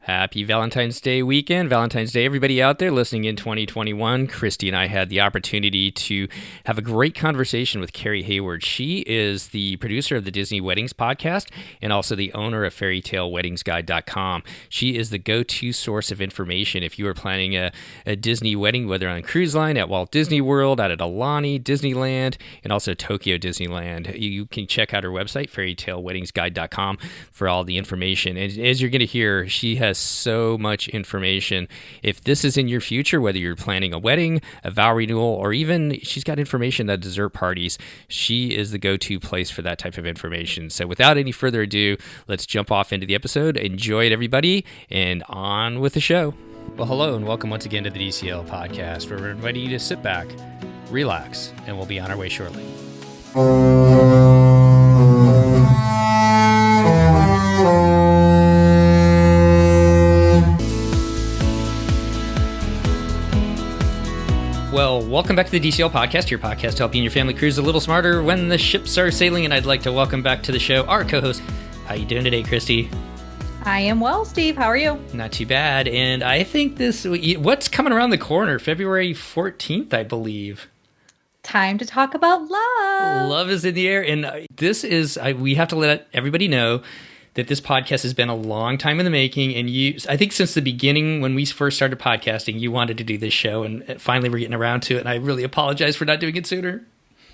Happy Valentine's Day weekend. Valentine's Day, everybody out there listening in 2021. Christy and I had the opportunity to have a great conversation with Carrie Hayward. She is the producer of the Disney Weddings podcast and also the owner of FairyTaleWeddingsGuide.com. She is the go-to source of information if you are planning a Disney wedding, whether on a cruise line, at Walt Disney World, out at Aulani, Disneyland, and also Tokyo Disneyland. You can check out her website, FairyTaleWeddingsGuide.com, for all the information. And as you're going to hear, she has so much information. If this is in your future, whether you're planning a wedding, a vow renewal, or even she's got information at dessert parties, she is the go-to place for that type of information. So without any further ado, let's jump off into the episode. Enjoy it, everybody, and on with the show. Well, hello, and welcome once again to the DCL podcast, where we're inviting you to sit back, relax, and we'll be on our way shortly. Well, welcome back to the DCL podcast, your podcast helping your family cruise a little smarter when the ships are sailing. And I'd like to welcome back to the show our co-host. How you doing today, Christy? I am well, Steve. How are you? Not too bad. And I think what's coming around the corner? February 14th, I believe. Time to talk about love. Love is in the air. And we have to let everybody know that this podcast has been a long time in the making, and I think since the beginning when we first started podcasting, you wanted to do this show, and finally we're getting around to it, and I really apologize for not doing it sooner.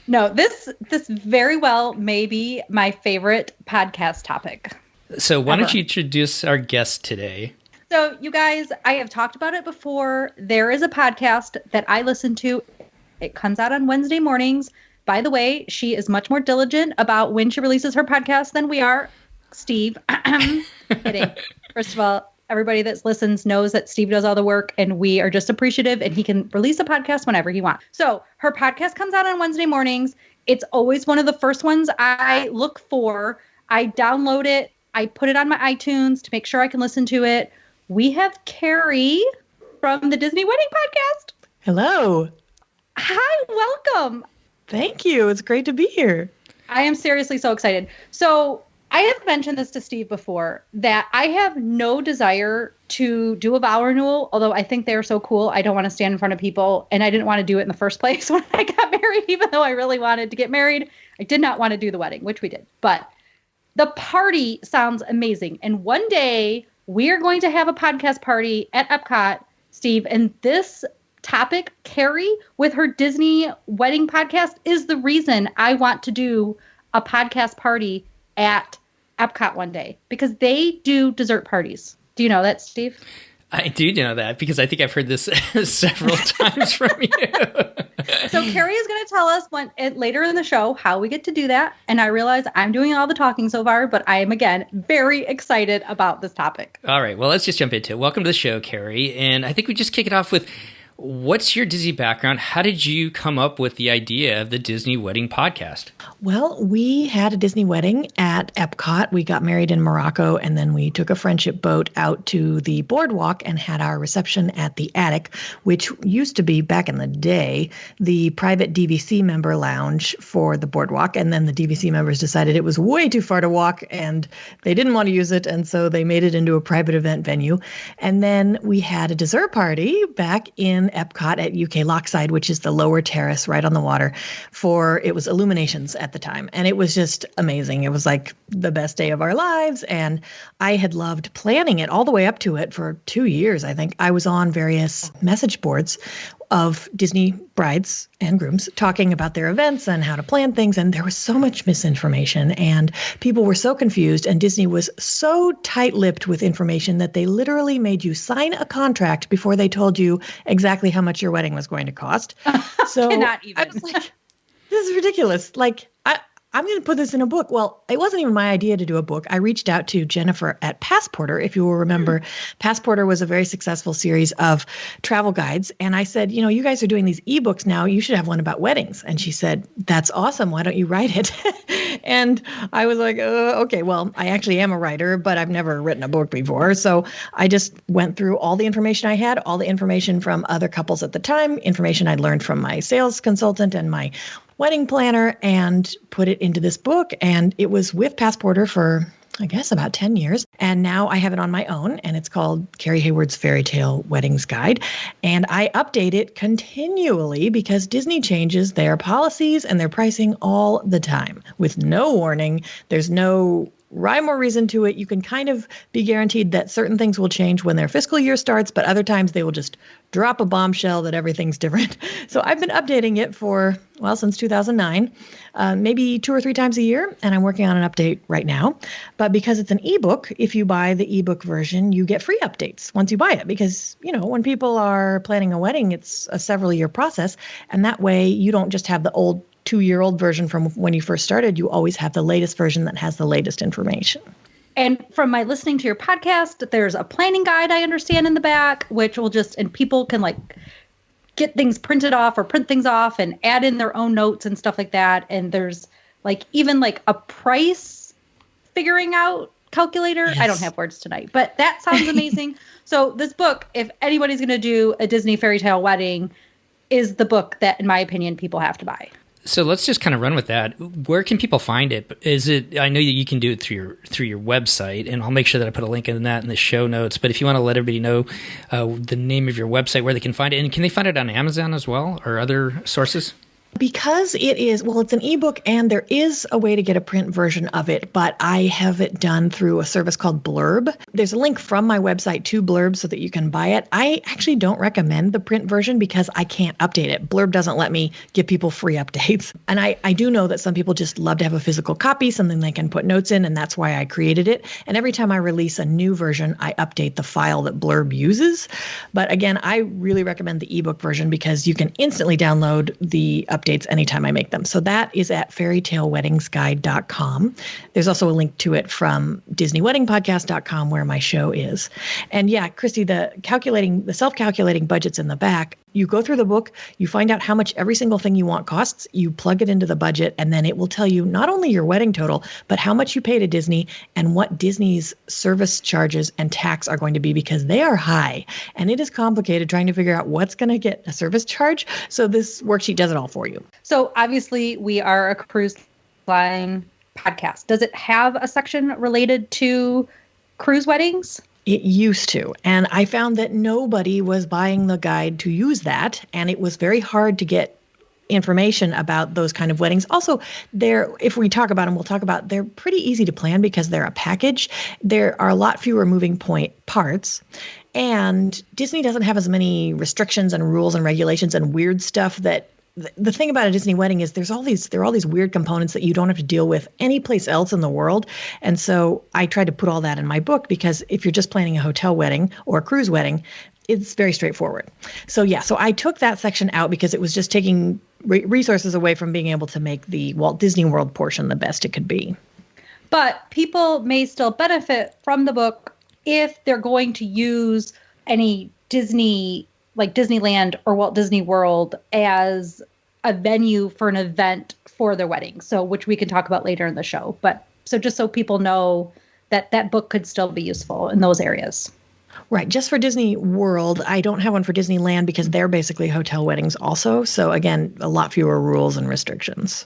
No, this very well may be my favorite podcast topic. So why don't you introduce our guest today? So you guys, I have talked about it before. There is a podcast that I listen to. It comes out on Wednesday mornings. By the way, she is much more diligent about when she releases her podcast than we are. Steve. Kidding. First of all, everybody that listens knows that Steve does all the work and we are just appreciative, and he can release a podcast whenever he wants. So her podcast comes out on Wednesday mornings. It's always one of the first ones I look for. I download it. I put it on my iTunes to make sure I can listen to it. We have Carrie from the Disney Wedding Podcast. Hello. Hi, welcome. Thank you. It's great to be here. I am seriously so excited. So I have mentioned this to Steve before, that I have no desire to do a vow renewal, although I think they're so cool. I don't want to stand in front of people, and I didn't want to do it in the first place when I got married, even though I really wanted to get married. I did not want to do the wedding, which we did. But the party sounds amazing. And one day we are going to have a podcast party at Epcot, Steve, and this topic, Carrie, with her Disney wedding podcast, is the reason I want to do a podcast party at Epcot one day, because they do dessert parties. Do you know that, Steve? I do know that because I think I've heard this several times from you. So Carrie is going to tell us later in the show how we get to do that. And I realize I'm doing all the talking so far, but I am, again, very excited about this topic. All right. Well, let's just jump into it. Welcome to the show, Carrie. And I think we just kick it off with, what's your Disney background? How did you come up with the idea of the Disney Wedding Podcast? Well, we had a Disney wedding at Epcot. We got married in Morocco, and then we took a friendship boat out to the boardwalk and had our reception at the Attic, which used to be, back in the day, the private DVC member lounge for the boardwalk. And then the DVC members decided it was way too far to walk, and they didn't want to use it, and so they made it into a private event venue. And then we had a dessert party back in Epcot at UK Lochside, which is the lower terrace right on the water, it was Illuminations at the time. And it was just amazing. It was like the best day of our lives. And I had loved planning it all the way up to it for 2 years. I think I was on various message boards of Disney brides and grooms talking about their events and how to plan things. And there was so much misinformation and people were so confused. And Disney was so tight-lipped with information that they literally made you sign a contract before they told you exactly how much your wedding was going to cost. So Cannot even. I was like, this is ridiculous. Like, I'm going to put this in a book. Well, it wasn't even my idea to do a book. I reached out to Jennifer at Passporter, if you will remember. Passporter was a very successful series of travel guides. And I said, you guys are doing these ebooks now. You should have one about weddings. And she said, that's awesome. Why don't you write it? And I was like, okay, well, I actually am a writer, but I've never written a book before. So I just went through all the information I had, all the information from other couples at the time, information I'd learned from my sales consultant and my wedding planner, and put it into this book. And it was with Passporter for I guess about 10 years. And now I have it on my own, and it's called Carrie Hayward's Fairy Tale Weddings Guide. And I update it continually because Disney changes their policies and their pricing all the time with no warning. There's no rhyme or reason to it. You can kind of be guaranteed that certain things will change when their fiscal year starts, but other times they will just drop a bombshell that everything's different. So I've been updating it since 2009, maybe 2 or 3 times a year, and I'm working on an update right now. But because it's an ebook, if you buy the ebook version, you get free updates once you buy it, because, when people are planning a wedding, it's a several-year process, and that way you don't just have the old 2-year-old version from when you first started. You always have the latest version that has the latest information. And from my listening to your podcast, there's a planning guide, I understand, in the back, which will and people can get things printed off or print things off and add in their own notes and stuff like that. And there's even a price figuring out calculator. Yes. I don't have words tonight, but that sounds amazing. So this book, if anybody's going to do a Disney fairy tale wedding, is the book that, in my opinion, people have to buy. So let's just kind of run with that. Where can people find it? Is it? I know you can do it through your website, and I'll make sure that I put a link in that in the show notes. But if you want to let everybody know the name of your website, where they can find it, and can they find it on Amazon as well or other sources? Because it's an ebook, and there is a way to get a print version of it, but I have it done through a service called Blurb. There's a link from my website to Blurb so that you can buy it. I actually don't recommend the print version because I can't update it. Blurb doesn't let me give people free updates. And I do know that some people just love to have a physical copy, something they can put notes in, and that's why I created it. And every time I release a new version, I update the file that Blurb uses. But again, I really recommend the ebook version because you can instantly download the updates anytime I make them. So that is at fairytaleweddingsguide.com. There's also a link to it from DisneyWeddingPodcast.com where my show is. And yeah, Christy, the self-calculating budget's in the back. You go through the book, you find out how much every single thing you want costs, you plug it into the budget, and then it will tell you not only your wedding total, but how much you pay to Disney and what Disney's service charges and tax are going to be, because they are high. And it is complicated trying to figure out what's going to get a service charge. So this worksheet does it all for you. So obviously we are a cruise line podcast. Does it have a section related to cruise weddings? It used to. And I found that nobody was buying the guide to use that. And it was very hard to get information about those kind of weddings. Also, if we talk about them, they're pretty easy to plan because they're a package. There are a lot fewer moving point parts. And Disney doesn't have as many restrictions and rules and regulations and weird stuff that the thing about a Disney wedding is there are all these weird components that you don't have to deal with anyplace else in the world. And so I tried to put all that in my book because if you're just planning a hotel wedding or a cruise wedding, it's very straightforward. So I took that section out because it was just taking resources away from being able to make the Walt Disney World portion the best it could be. But people may still benefit from the book if they're going to use any Disney, like Disneyland or Walt Disney World, as a venue for an event for their wedding. So, which we can talk about later in the show. But so just so people know that book could still be useful in those areas. Right. Just for Disney World. I don't have one for Disneyland because they're basically hotel weddings also. So again, a lot fewer rules and restrictions.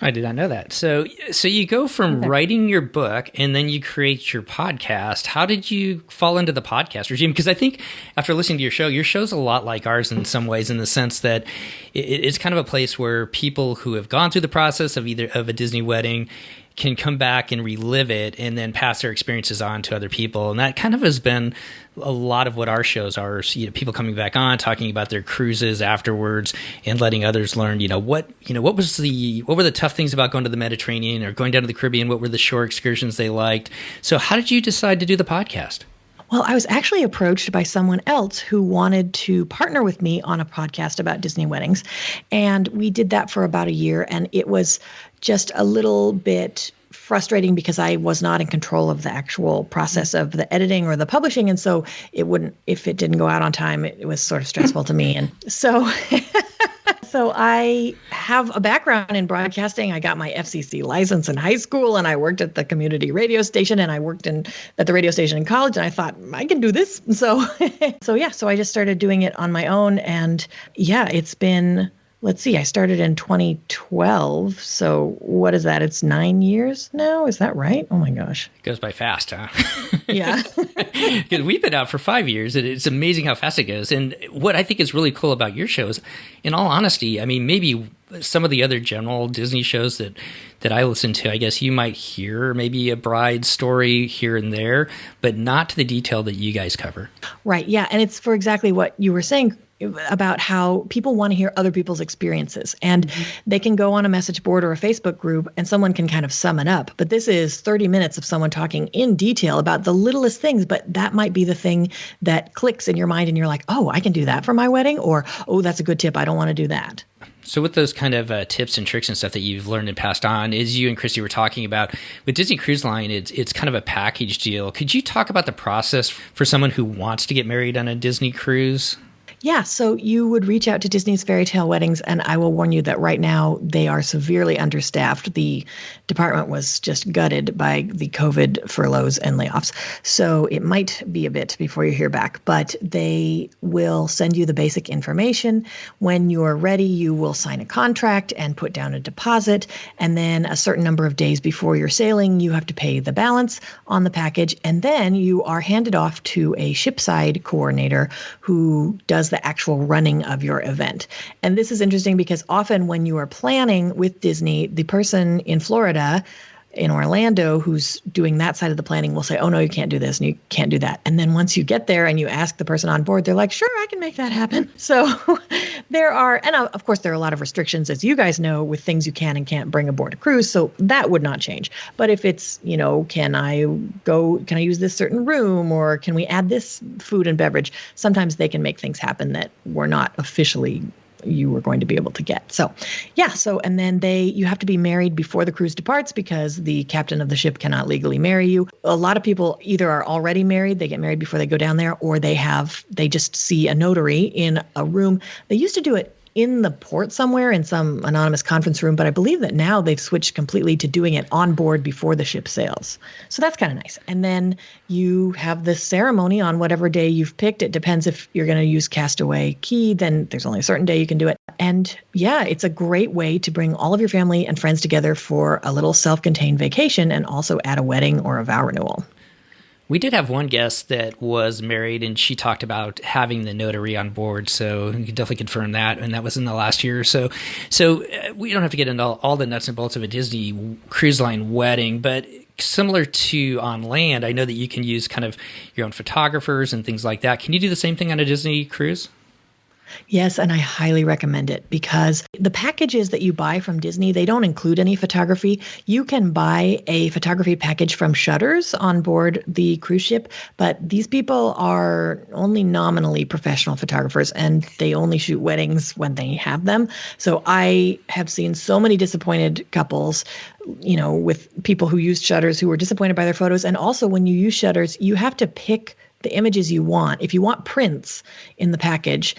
I did not know that. So you go from writing your book and then you create your podcast. How did you fall into the podcast regime? Because I think after listening to your show's a lot like ours in some ways, in the sense that it's kind of a place where people who have gone through the process of a Disney wedding can come back and relive it and then pass their experiences on to other people. And that kind of has been a lot of what our shows are. So, people coming back on, talking about their cruises afterwards and letting others learn, what were the tough things about going to the Mediterranean or going down to the Caribbean? What were the shore excursions they liked? So how did you decide to do the podcast? Well, I was actually approached by someone else who wanted to partner with me on a podcast about Disney weddings. And we did that for about a year. And it was just a little bit frustrating because I was not in control of the actual process of the editing or the publishing. And so if it didn't go out on time, it was sort of stressful to me. And so I have a background in broadcasting. I got my FCC license in high school, and I worked at the community radio station, and I worked at the radio station in college, and I thought, I can do this. So I just started doing it on my own. And yeah, it's been let's see, I started in 2012. So what is that? It's 9 years now. Is that right? Oh my gosh. It goes by fast, huh? Yeah. Because we've been out for 5 years, and it's amazing how fast it goes. And what I think is really cool about your shows, in all honesty, I mean, maybe some of the other general Disney shows that I listen to, I guess you might hear maybe a bride story here and there, but not to the detail that you guys cover. Right. Yeah. And it's for exactly what you were saying about how people want to hear other people's experiences, and they can go on a message board or a Facebook group and someone can kind of sum it up. But this is 30 minutes of someone talking in detail about the littlest things, but that might be the thing that clicks in your mind and you're like, oh, I can do that for my wedding, or, oh, that's a good tip, I don't want to do that. So with those kind of tips and tricks and stuff that you've learned and passed on, as you and Christy were talking about, with Disney Cruise Line, it's kind of a package deal. Could you talk about the process for someone who wants to get married on a Disney cruise? Yeah, so you would reach out to Disney's Fairy Tale Weddings, and I will warn you that right now they are severely understaffed. The department was just gutted by the COVID furloughs and layoffs. So it might be a bit before you hear back, but they will send you the basic information. When you're ready, you will sign a contract and put down a deposit, and then a certain number of days before you're sailing, you have to pay the balance on the package, and then you are handed off to a shipside coordinator who does the actual running of your event. And this is interesting because often when you are planning with Disney, the person in Florida, in Orlando, who's doing that side of the planning will say, oh, no, you can't do this and you can't do that. And then once you get there and you ask the person on board, they're like, sure, I can make that happen. So there are, and of course, there are a lot of restrictions, as you guys know, with things you can and can't bring aboard a cruise. So that would not change. But if it's, can I use this certain room, or can we add this food and beverage? Sometimes they can make things happen that were not officially you were going to be able to get. So, yeah. So, and then you have to be married before the cruise departs because the captain of the ship cannot legally marry you. A lot of people either are already married, they get married before they go down there, or they just see a notary in a room. They used to do it in the port somewhere in some anonymous conference room, but I believe that now they've switched completely to doing it on board before the ship sails. So that's kind of nice. And then you have this ceremony on whatever day you've picked. It depends if you're going to use Castaway Cay, then there's only a certain day you can do it. And yeah, it's a great way to bring all of your family and friends together for a little self-contained vacation and also at a wedding or a vow renewal. We did have one guest that was married, and she talked about having the notary on board, so you can definitely confirm that, and that was in the last year or so. So we don't have to get into all the nuts and bolts of a Disney Cruise Line wedding, but similar to on land, I know that you can use kind of your own photographers and things like that. Can you do the same thing on a Disney cruise? Yes, and I highly recommend it because the packages that you buy from Disney, they don't include any photography. You can buy a photography package from Shutters on board the cruise ship, but these people are only nominally professional photographers and they only shoot weddings when they have them. So I have seen so many disappointed couples, with people who used Shutters who were disappointed by their photos. And also when you use Shutters, you have to pick the images you want. If you want prints in the package,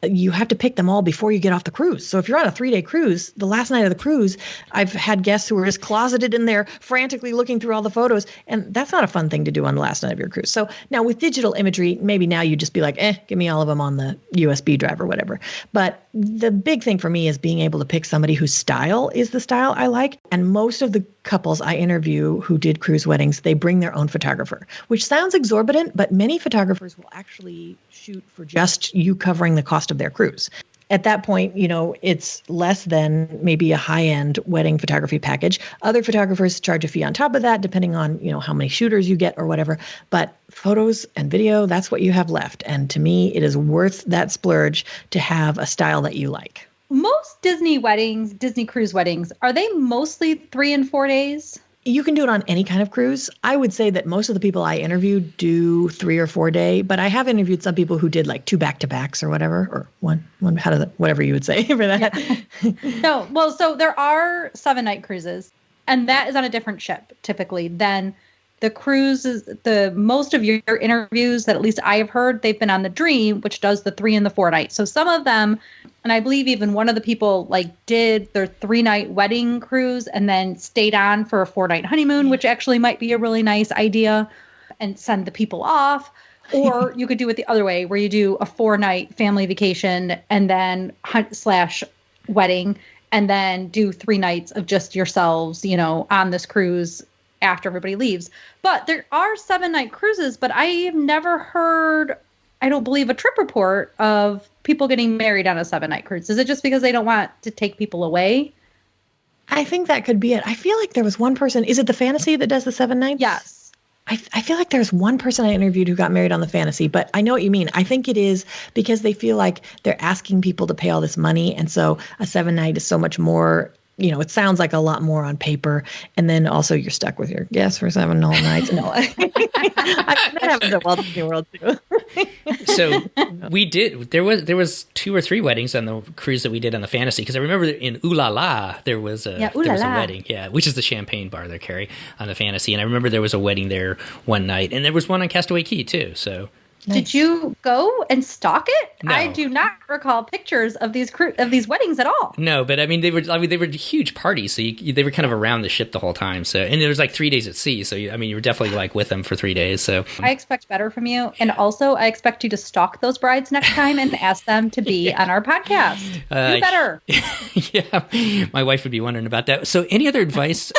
you have to pick them all before you get off the cruise. So if you're on a 3-day cruise, the last night of the cruise, I've had guests who are just closeted in there, frantically looking through all the photos. And that's not a fun thing to do on the last night of your cruise. So now with digital imagery, maybe now you just be like, give me all of them on the USB drive or whatever. But the big thing for me is being able to pick somebody whose style is the style I like. And most of the couples I interview who did cruise weddings, they bring their own photographer, which sounds exorbitant, but many photographers will actually shoot for just you covering the cost of their cruise. At that point, it's less than maybe a high-end wedding photography package. Other photographers charge a fee on top of that, depending on, how many shooters you get or whatever. But photos and video, that's what you have left. And to me, it is worth that splurge to have a style that you like. Most Disney weddings, Disney cruise weddings, are they mostly 3 and 4 days? You can do it on any kind of cruise. I would say that most of the people I interviewed do 3 or 4 day, but I have interviewed some people who did like 2 back-to-backs or whatever, or one, whatever you would say for that. Yeah. No, well, so there are 7-night cruises, and that is on a different ship typically than the cruises. The most of your interviews that at least I have heard, they've been on the Dream, which does the 3 and the 4 nights. So some of them, and I believe even one of the people did their 3-night wedding cruise and then stayed on for a 4-night honeymoon, which actually might be a really nice idea, and send the people off. Or you could do it the other way, where you do a 4-night family vacation and then wedding and then do 3 nights of just yourselves, on this cruise after everybody leaves. But there are 7-night cruises, but I have never heard, I don't believe, a trip report of people getting married on a 7-night cruise. Is it just because they don't want to take people away? I think that could be it. I feel like there was one person. Is it the Fantasy that does the 7 nights? Yes. I feel like there's one person I interviewed who got married on the Fantasy, but I know what you mean. I think it is because they feel like they're asking people to pay all this money. And so a 7-night is so much more, it sounds like a lot more on paper. And then also you're stuck with your guests for 7 whole nights. No, that happens at Walt Disney World too. So there was 2 or 3 weddings on the cruise that we did on the Fantasy, because I remember in Ooh La La there was a wedding, which is the champagne bar there, Carrie, on the Fantasy, and I remember there was a wedding there one night, and there was one on Castaway Cay too. So nice. Did you go and stalk it? No. I do not recall pictures of these weddings at all. No, but they were huge parties, so they were kind of around the ship the whole time. So, and there was like 3 days at sea, so you were definitely like with them for 3 days. So I expect better from you, and also I expect you to stalk those brides next time and ask them to be on our podcast. Do better. Yeah, my wife would be wondering about that. So, any other advice?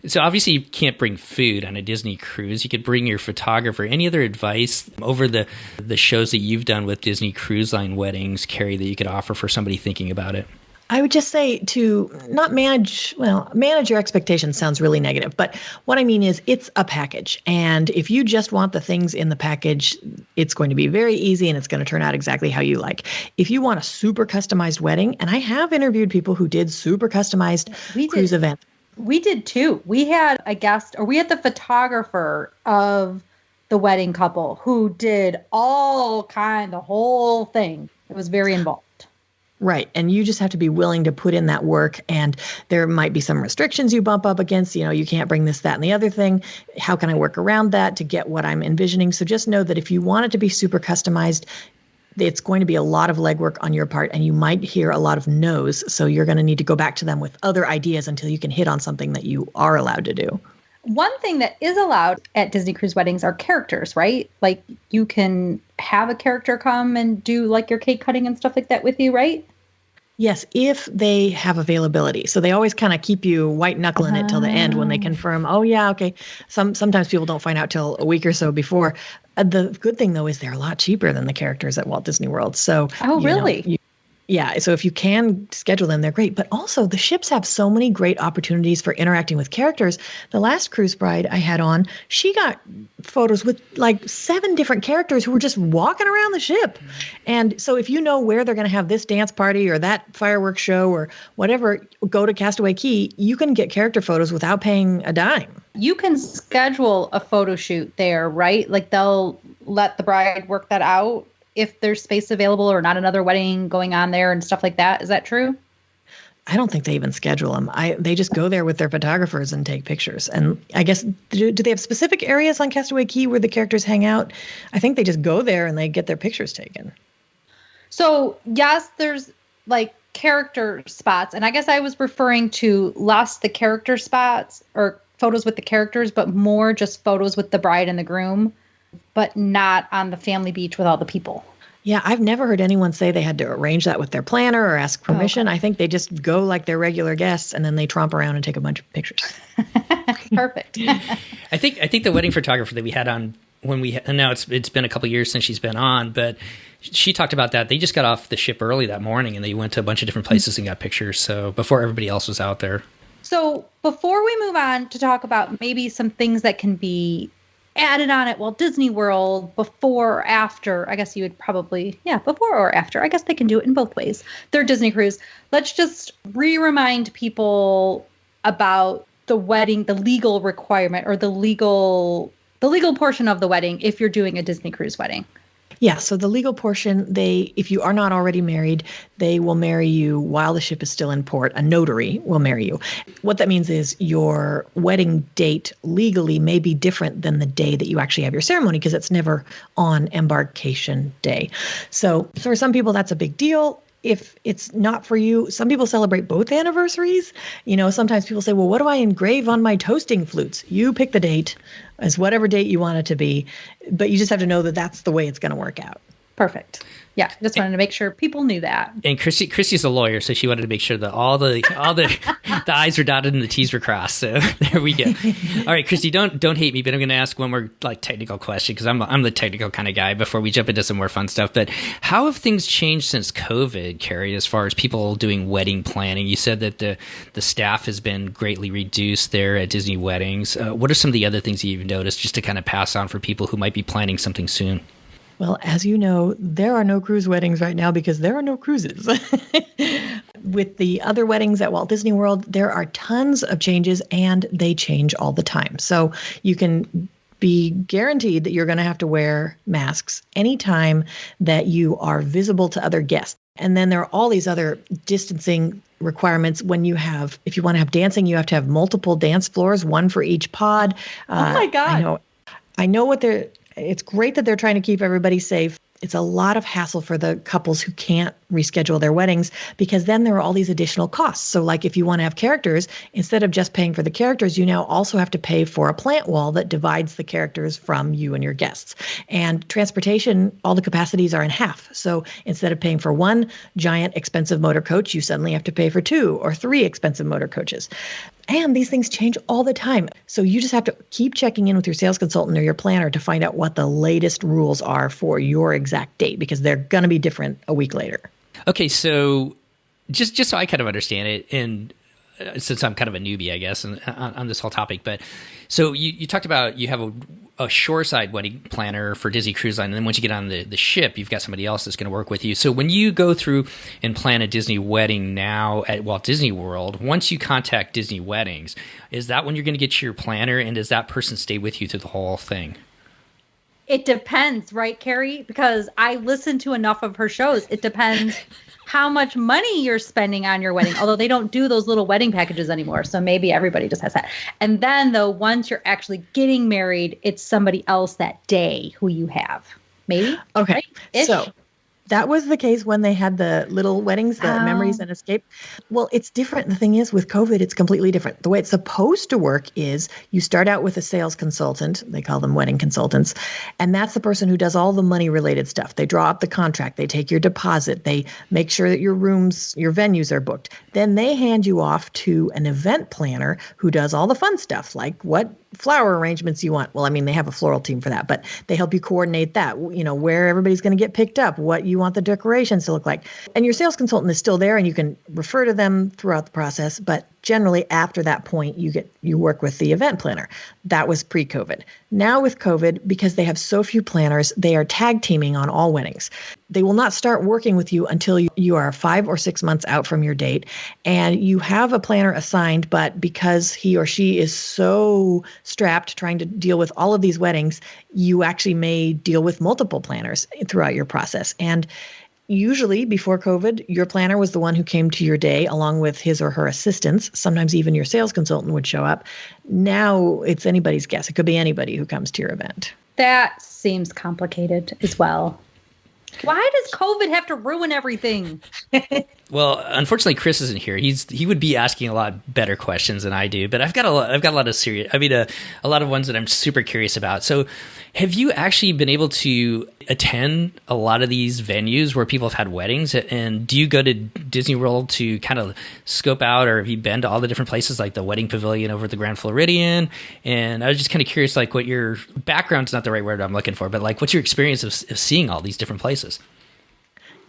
So obviously you can't bring food on a Disney cruise. You could bring your photographer. Any other advice over the shows that you've done with Disney Cruise Line weddings, Carrie, that you could offer for somebody thinking about it? I would just say to not manage your expectations sounds really negative, but what I mean is it's a package. And if you just want the things in the package, it's going to be very easy and it's going to turn out exactly how you like. If you want a super customized wedding, and I have interviewed people who did super customized cruise events. We did too. We had a guest, or we had the photographer of the wedding couple who did the whole thing. It was very involved. Right. And you just have to be willing to put in that work. And there might be some restrictions you bump up against. You can't bring this, that, and the other thing. How can I work around that to get what I'm envisioning? So just know that if you want it to be super customized, it's going to be a lot of legwork on your part, and you might hear a lot of no's. So you're going to need to go back to them with other ideas until you can hit on something that you are allowed to do. One thing that is allowed at Disney cruise weddings are characters, right? Like you can have a character come and do like your cake cutting and stuff like that with you, right? Yes, if they have availability. So they always kind of keep you white knuckling it till the end when they confirm, oh yeah, okay. Sometimes people don't find out till a week or so before. The good thing though is they're a lot cheaper than the characters at Walt Disney World. So really? Yeah, so if you can schedule them, they're great. But also, the ships have so many great opportunities for interacting with characters. The last cruise bride I had on, she got photos with like 7 different characters who were just walking around the ship. And so if you know where they're going to have this dance party or that fireworks show or whatever, go to Castaway Cay, you can get character photos without paying a dime. You can schedule a photo shoot there, right? Like they'll let the bride work that out if there's space available or not another wedding going on there and stuff like that. Is that true? I don't think they even schedule them. They just go there with their photographers and take pictures. And I guess, do they have specific areas on Castaway Cay where the characters hang out? I think they just go there and they get their pictures taken. So yes, there's like character spots. And I guess I was referring to less the character spots or photos with the characters, but more just photos with the bride and the groom, but not on the family beach with all the people. Yeah, I've never heard anyone say they had to arrange that with their planner or ask permission. Okay. I think they just go like they're regular guests and then they tromp around and take a bunch of pictures. Perfect. I think the wedding photographer that we had on and now it's been a couple of years since she's been on, but she talked about that. They just got off the ship early that morning and they went to a bunch of different places and got pictures. So before everybody else was out there. So before we move on to talk about maybe some things that can be added on at Walt Disney World before or after, I guess you would probably, before or after. I guess they can do it in both ways. Their Disney cruise. Let's just remind people about the wedding, the legal requirement or the legal portion of the wedding if you're doing a Disney cruise wedding. Yeah, so the legal portion, if you are not already married, they will marry you while the ship is still in port. A notary will marry you. What that means is your wedding date legally may be different than the day that you actually have your ceremony because it's never on embarkation day. So for some people, that's a big deal. If it's not for you, some people celebrate both anniversaries. Sometimes people say, well, what do I engrave on my toasting flutes? You pick the date as whatever date you want it to be, but you just have to know that that's the way it's going to work out. Perfect. Yeah, just wanted to make sure people knew that. And Christy's a lawyer, so she wanted to make sure that all the the I's were dotted and the T's were crossed. So there we go. All right, Christy, don't hate me, but I'm going to ask one more technical question because I'm the technical kind of guy before we jump into some more fun stuff. But how have things changed since COVID, Carrie, as far as people doing wedding planning? You said that the staff has been greatly reduced there at Disney Weddings. What are some of the other things you've noticed just to kind of pass on for people who might be planning something soon? Well, as you know, there are no cruise weddings right now because there are no cruises. With the other weddings at Walt Disney World, there are tons of changes and they change all the time. So you can be guaranteed that you're going to have to wear masks anytime that you are visible to other guests. And then there are all these other distancing requirements when if you want to have dancing, you have to have multiple dance floors, one for each pod. Oh my God. I know it's great that they're trying to keep everybody safe. It's a lot of hassle for the couples who can't reschedule their weddings because then there are all these additional costs. So like if you want to have characters, instead of just paying for the characters, you now also have to pay for a plant wall that divides the characters from you and your guests. And transportation, all the capacities are in half. So instead of paying for one giant expensive motor coach, you suddenly have to pay for 2 or 3 expensive motor coaches. And these things change all the time. So you just have to keep checking in with your sales consultant or your planner to find out what the latest rules are for your exact date, because they're going to be different a week later. Okay, so just so I kind of understand it, and since I'm kind of a newbie, I guess, on this whole topic, but so you talked about you have a shoreside wedding planner for Disney Cruise Line, and then once you get on the ship, you've got somebody else that's going to work with you. So when you go through and plan a Disney wedding now at Walt Disney World, once you contact Disney Weddings, is that when you're going to get your planner, and does that person stay with you through the whole thing? It depends, right, Carrie? Because I listen to enough of her shows. It depends how much money you're spending on your wedding, although they don't do those little wedding packages anymore. So maybe everybody just has that. And then, though, once you're actually getting married, it's somebody else that day who you have. Maybe? Okay. Right? So that was the case when they had the little weddings, the memories and escape. Well, it's different. The thing is, with COVID, it's completely different. The way it's supposed to work is you start out with a sales consultant. They call them wedding consultants. And that's the person who does all the money-related stuff. They draw up the contract. They take your deposit. They make sure that your rooms, your venues are booked. Then they hand you off to an event planner who does all the fun stuff, like what flower arrangements you want. Well, I mean, they have a floral team for that, but they help you coordinate that, where everybody's going to get picked up, what you want the decorations to look like. And your sales consultant is still there and you can refer to them throughout the process. But generally after that point, you work with the event planner. That was pre-COVID. Now with COVID, because they have so few planners, they are tag teaming on all weddings. They will not start working with you until you are 5 or 6 months out from your date. And you have a planner assigned, but because he or she is so strapped trying to deal with all of these weddings, you actually may deal with multiple planners throughout your process. And usually before COVID, your planner was the one who came to your day along with his or her assistants. Sometimes even your sales consultant would show up. Now it's anybody's guess. It could be anybody who comes to your event. That seems complicated as well. Why does COVID have to ruin everything? Well, unfortunately, Chris isn't here. He would be asking a lot better questions than I do. But I've got a lot of a lot of ones that I'm super curious about. So, have you actually been able to attend a lot of these venues where people have had weddings? And do you go to Disney World to kind of scope out, or have you been to all the different places like the Wedding Pavilion over at the Grand Floridian? And I was just kind of curious, like what your background's not the right word I'm looking for, but like what's your experience of seeing all these different places?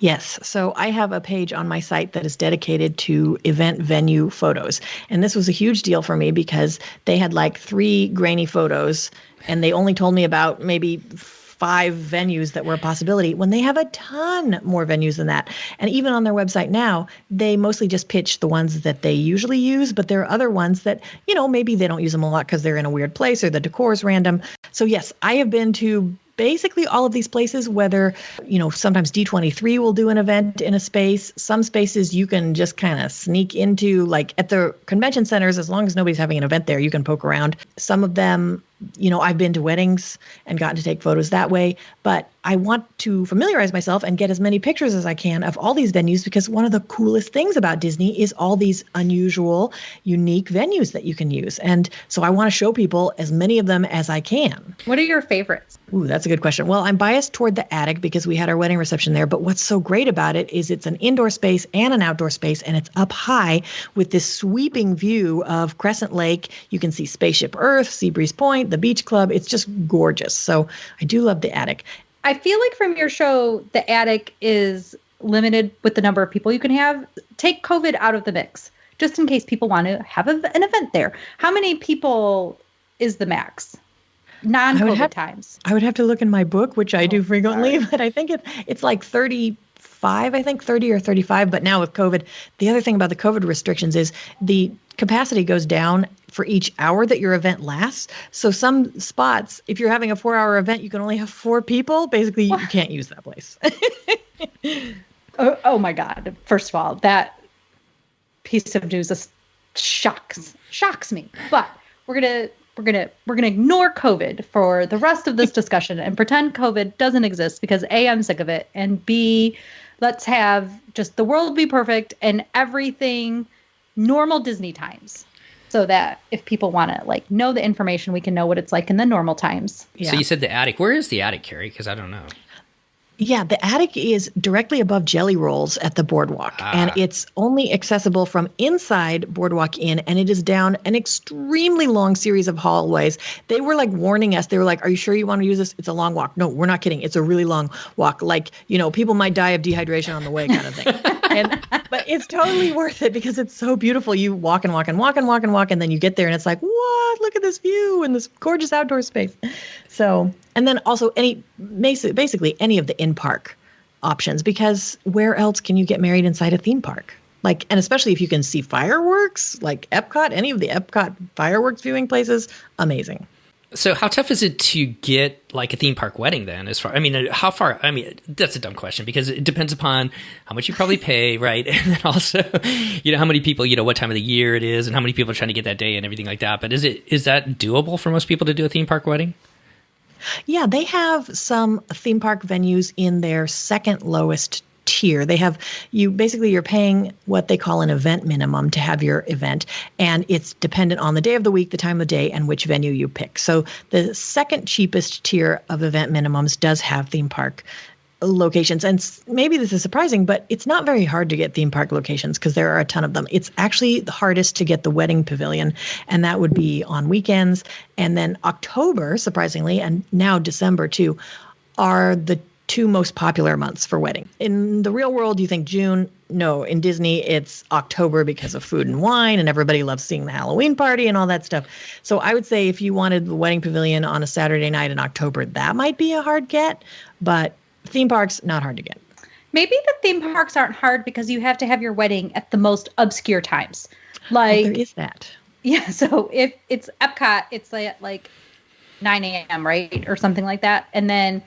Yes. So I have a page on my site that is dedicated to event venue photos. And this was a huge deal for me because they had like 3 grainy photos and they only told me about maybe 5 venues that were a possibility when they have a ton more venues than that. And even on their website now, they mostly just pitch the ones that they usually use, but there are other ones that, maybe they don't use them a lot because they're in a weird place or the decor is random. So yes, I have been to basically all of these places, whether, sometimes D23 will do an event in a space. Some spaces you can just kind of sneak into, like at the convention centers, as long as nobody's having an event there, you can poke around. Some of them I've been to weddings and gotten to take photos that way, but I want to familiarize myself and get as many pictures as I can of all these venues, because one of the coolest things about Disney is all these unusual, unique venues that you can use. And so I want to show people as many of them as I can. What are your favorites? Ooh, that's a good question. Well, I'm biased toward the attic because we had our wedding reception there. But what's so great about it is it's an indoor space and an outdoor space, and it's up high with this sweeping view of Crescent Lake. You can see Spaceship Earth, Seabreeze Point, the beach club. It's just gorgeous. So I do love the attic. I feel like from your show, the attic is limited with the number of people you can have. Take COVID out of the mix, just in case people want to have an event there. How many people is the max? Non-COVID times. I would have to look in my book, which I do frequently, but I think it's like 35, I think 30 or 35. But now with COVID, the other thing about the COVID restrictions is the capacity goes down for each hour that your event lasts. So some spots, if you're having a 4-hour event, you can only have 4 people. Basically, you can't use that place. Oh my God. First of all, that piece of news just shocks me. But we're gonna ignore COVID for the rest of this discussion and pretend COVID doesn't exist, because A, I'm sick of it, and B, let's have just the world be perfect and everything normal Disney times, so that if people want to know the information, we can know what it's like in the normal times. Yeah. So you said the attic. Where is the attic, Carrie? Because I don't know. Yeah, the attic is directly above Jelly Rolls at the Boardwalk, and it's only accessible from inside Boardwalk Inn, and it is down an extremely long series of hallways. They were warning us. They were like, "Are you sure you want to use this? It's a long walk." No, we're not kidding. It's a really long walk. People might die of dehydration on the way, kind of thing. But it's totally worth it because it's so beautiful. You walk and walk and walk and walk and walk, and then you get there, and it's like, what? Look at this view and this gorgeous outdoor space. So, and then also basically any of the in-park options, because where else can you get married inside a theme park? And especially if you can see fireworks, like Epcot, any of the Epcot fireworks viewing places, amazing. So how tough is it to get a theme park wedding then? How far? That's a dumb question, because it depends upon how much you probably pay, right? And then also, how many people, what time of the year it is, and how many people are trying to get that day and everything like that. But is that doable for most people to do a theme park wedding? Yeah, they have some theme park venues in their second lowest tier. They have you're paying what they call an event minimum to have your event, and it's dependent on the day of the week, the time of day, and which venue you pick. So the second cheapest tier of event minimums does have theme park locations. And maybe this is surprising, but it's not very hard to get theme park locations because there are a ton of them. It's actually the hardest to get the wedding pavilion, and that would be on weekends. And then October, surprisingly, and now December too, are the 2 most popular months for wedding. In the real world, you think June. No, in Disney, it's October because of food and wine, and everybody loves seeing the Halloween party and all that stuff. So I would say if you wanted the wedding pavilion on a Saturday night in October, that might be a hard get, but theme parks, not hard to get. Maybe the theme parks aren't hard because you have to have your wedding at the most obscure times. There is that. Yeah, so if it's Epcot, it's at 9 a.m., right? Or something like that. And then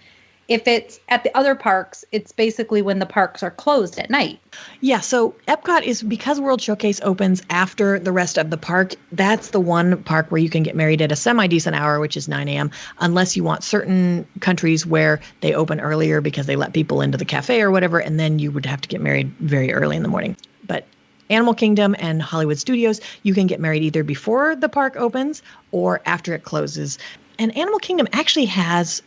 if it's at the other parks, it's basically when the parks are closed at night. Yeah, so Epcot is, because World Showcase opens after the rest of the park, that's the one park where you can get married at a semi-decent hour, which is 9 a.m., unless you want certain countries where they open earlier because they let people into the cafe or whatever, and then you would have to get married very early in the morning. But Animal Kingdom and Hollywood Studios, you can get married either before the park opens or after it closes. And Animal Kingdom actually has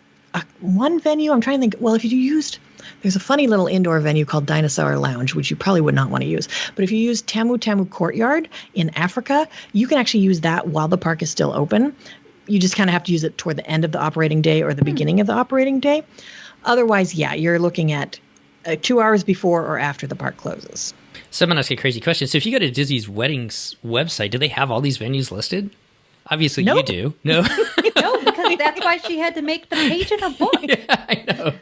one venue. I'm trying to think. Well, if you used, there's a funny little indoor venue called Dinosaur Lounge, which you probably would not want to use. But if you use Tamu Tamu Courtyard in Africa, you can actually use that while the park is still open. You just kind of have to use it toward the end of the operating day or the beginning of the operating day. Otherwise, yeah, you're looking at 2 hours before or after the park closes. So I'm going to ask you a crazy question. So if you go to Disney's weddings website, do they have all these venues listed? Obviously, nope. You do. No. No, because that's why she had to make the page in a book. Yeah, I know.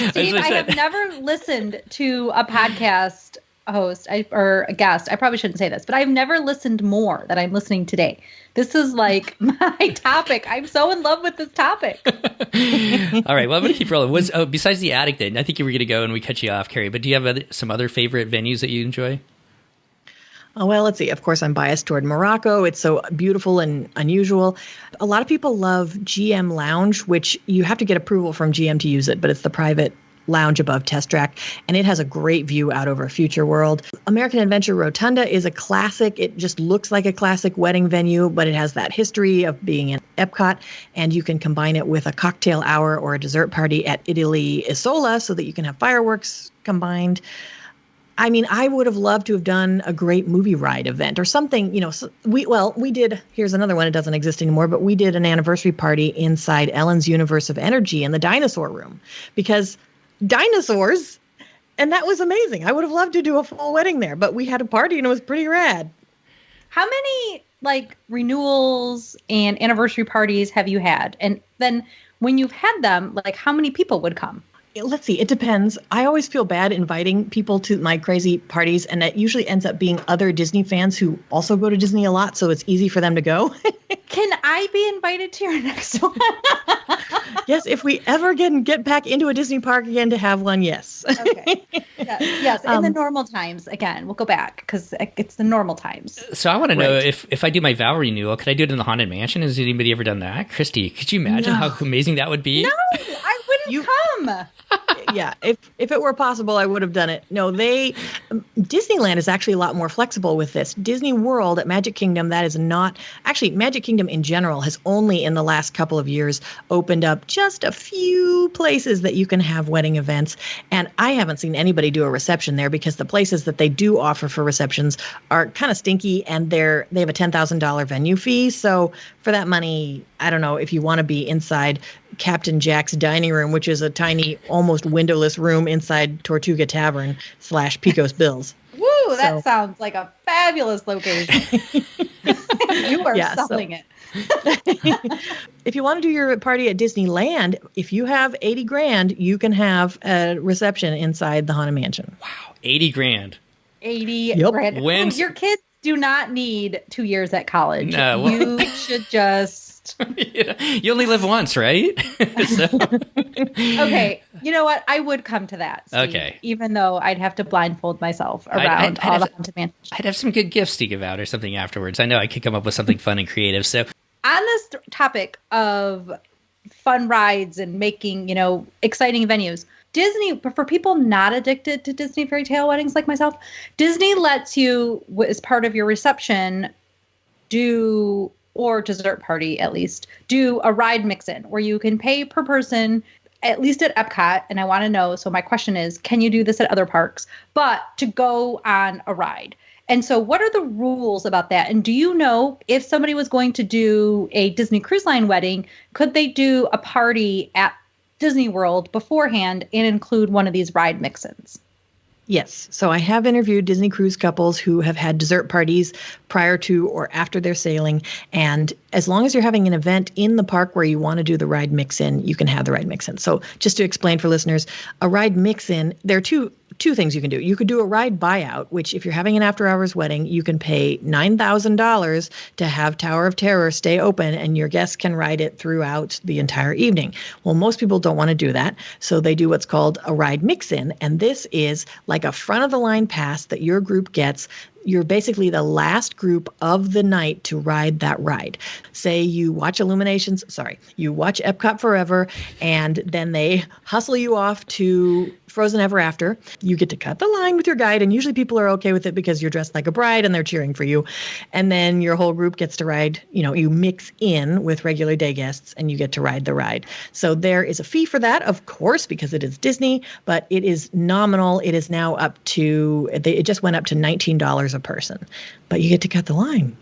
Steve, I have never listened to a podcast host or a guest. I probably shouldn't say this, but I've never listened more than I'm listening today. This is my topic. I'm so in love with this topic. All right. Well, I'm going to keep rolling. Besides the attic then, I think you were going to go and we cut you off, Carrie, but do you have some other favorite venues that you enjoy? Oh, well, let's see. Of course, I'm biased toward Morocco. It's so beautiful and unusual. A lot of people love GM Lounge, which you have to get approval from GM to use it, but it's the private lounge above Test Track, and it has a great view out over Future World. American Adventure Rotunda is a classic. It just looks like a classic wedding venue, but it has that history of being in Epcot, and you can combine it with a cocktail hour or a dessert party at Italy Isola so that you can have fireworks combined. I mean, I would have loved to have done a great movie ride event or something, we did, here's another one, it doesn't exist anymore, but we did an anniversary party inside Ellen's Universe of Energy in the dinosaur room because dinosaurs, and that was amazing. I would have loved to do a full wedding there, but we had a party and it was pretty rad. How many renewals and anniversary parties have you had? And then when you've had them, how many people would come? Let's see. It depends. I always feel bad inviting people to my crazy parties, and it usually ends up being other Disney fans who also go to Disney a lot, so it's easy for them to go. Can I be invited to your next one? Yes, if we ever get back into a Disney park again to have one, yes. Okay. Yes, in the normal times. Again, we'll go back because it's the normal times. So I want to know if I do my vow renewal, could I do it in the Haunted Mansion? Has anybody ever done that? Christy, could you imagine how amazing that would be? No, I wouldn't come. Yeah, if it were possible, I would have done it. No, Disneyland is actually a lot more flexible with this. Disney World at Magic Kingdom, that is not, actually Magic Kingdom in general has only in the last couple of years opened up just a few places that you can have wedding events. And I haven't seen anybody do a reception there because the places that they do offer for receptions are kind of stinky and they have a $10,000 venue fee. So for that money, I don't know if you want to be inside Captain Jack's dining room, which is a tiny, almost windowless room inside Tortuga Tavern / Picos Bills. Woo, that sounds like a fabulous location. You are selling it. If you want to do your party at Disneyland, if you have $80,000, you can have a reception inside the Haunted Mansion. Wow, $80,000. $80,000. When your kids do not need 2 years at college. No. You should just. You only live once, right? Okay, you know what? I would come to that, Steve, okay. Even though I'd have to blindfold myself around all the Haunted Mansions. I'd have some good gifts to give out or something afterwards. I know I could come up with something fun and creative. So, on this topic of fun rides and making, exciting venues, Disney, for people not addicted to Disney fairy tale weddings like myself, Disney lets you, as part of your reception, or dessert party at least, do a ride mix-in where you can pay per person, at least at Epcot. And I want to know, so my question is, can you do this at other parks, but to go on a ride? And so what are the rules about that? And do you know if somebody was going to do a Disney Cruise Line wedding, could they do a party at Disney World beforehand and include one of these ride mix-ins? Yes. So I have interviewed Disney cruise couples who have had dessert parties prior to or after their sailing. And as long as you're having an event in the park where you want to do the ride mix-in, you can have the ride mix-in. So just to explain for listeners, a ride mix-in, there are two things you can do. You could do a ride buyout, which if you're having an after-hours wedding, you can pay $9,000 to have Tower of Terror stay open and your guests can ride it throughout the entire evening. Well, most people don't want to do that. So they do what's called a ride mix-in. And this is like a front-of-the-line pass that your group gets. You're basically the last group of the night to ride that ride. Say you watch you watch Epcot Forever, and then they hustle you off to Frozen Ever After. You get to cut the line with your guide, and usually people are okay with it because you're dressed like a bride and they're cheering for you. And then your whole group gets to ride, you mix in with regular day guests and you get to ride the ride. So there is a fee for that, of course, because it is Disney, but it is nominal. It is now it just went up to $19 a person, but you get to cut the line.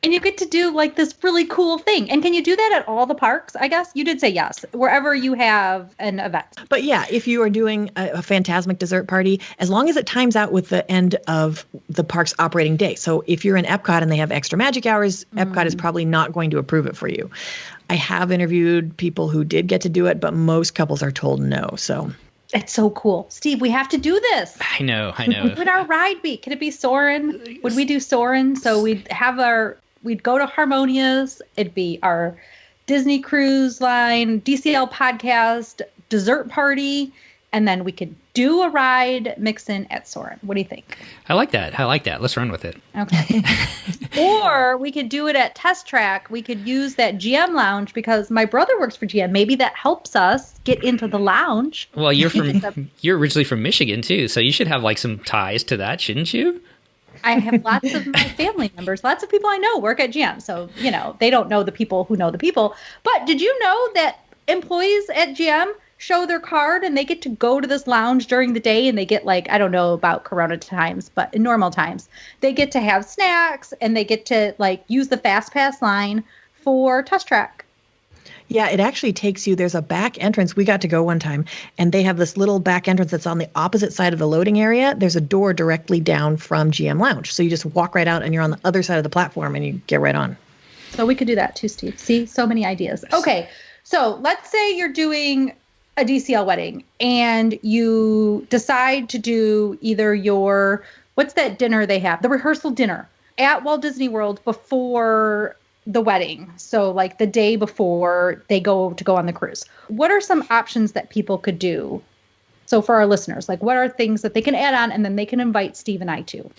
And you get to do this really cool thing. And can you do that at all the parks? I guess you did say yes, wherever you have an event. But yeah, if you are doing a Fantasmic dessert party, as long as it times out with the end of the park's operating day. So if you're in Epcot and they have extra magic hours, Epcot is probably not going to approve it for you. I have interviewed people who did get to do it, but most couples are told no. So it's so cool. Steve, we have to do this. I know. What would our ride be? Could it be Soarin'? Would we do Soarin'? So we'd go to Harmonia's. It'd be our Disney Cruise Line, DCL podcast, dessert party. and then we could do a ride mix-in at Soarin'. What do you think? I like that. Let's run with it. Okay. Or we could do it at Test Track. We could use that GM lounge because my brother works for GM. Maybe that helps us get into the lounge. Well, you're originally from Michigan too, so you should have like some ties to that, shouldn't you? I have lots of my family members, lots of people I know work at GM. So, they don't know the people who know the people. But did you know that employees at GM show their card and they get to go to this lounge during the day and they get I don't know about Corona times, but in normal times, they get to have snacks and they get to use the Fast Pass line for Test Track. Yeah, it actually takes you, there's a back entrance. We got to go one time, and they have this little back entrance that's on the opposite side of the loading area. There's a door directly down from GM Lounge. So you just walk right out, and you're on the other side of the platform, and you get right on. So we could do that too, Steve. See, so many ideas. Okay, so let's say you're doing a DCL wedding, and you decide to do either what's that dinner they have? The rehearsal dinner at Walt Disney World before the wedding. So the day before they go on the cruise. What are some options that people could do? So for our listeners, what are things that they can add on and then they can invite Steve and I to?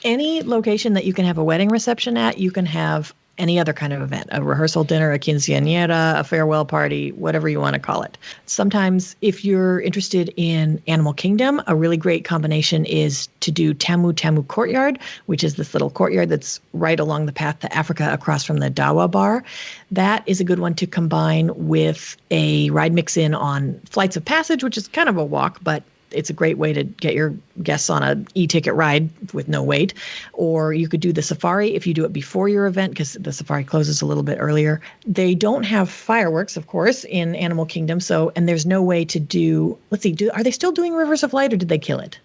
Any location that you can have a wedding reception at, you can have any other kind of event, a rehearsal dinner, a quinceañera, a farewell party, whatever you want to call it. Sometimes if you're interested in Animal Kingdom, a really great combination is to do Tamu Tamu Courtyard, which is this little courtyard that's right along the path to Africa across from the Dawa Bar. That is a good one to combine with a ride mix-in on Flights of Passage, which is kind of a walk, but it's a great way to get your guests on a e-ticket ride with no wait. Or you could do the safari if you do it before your event, because the safari closes a little bit earlier. They don't have fireworks, of course, in Animal Kingdom. And there's no way to do, are they still doing Rivers of Light or did they kill it?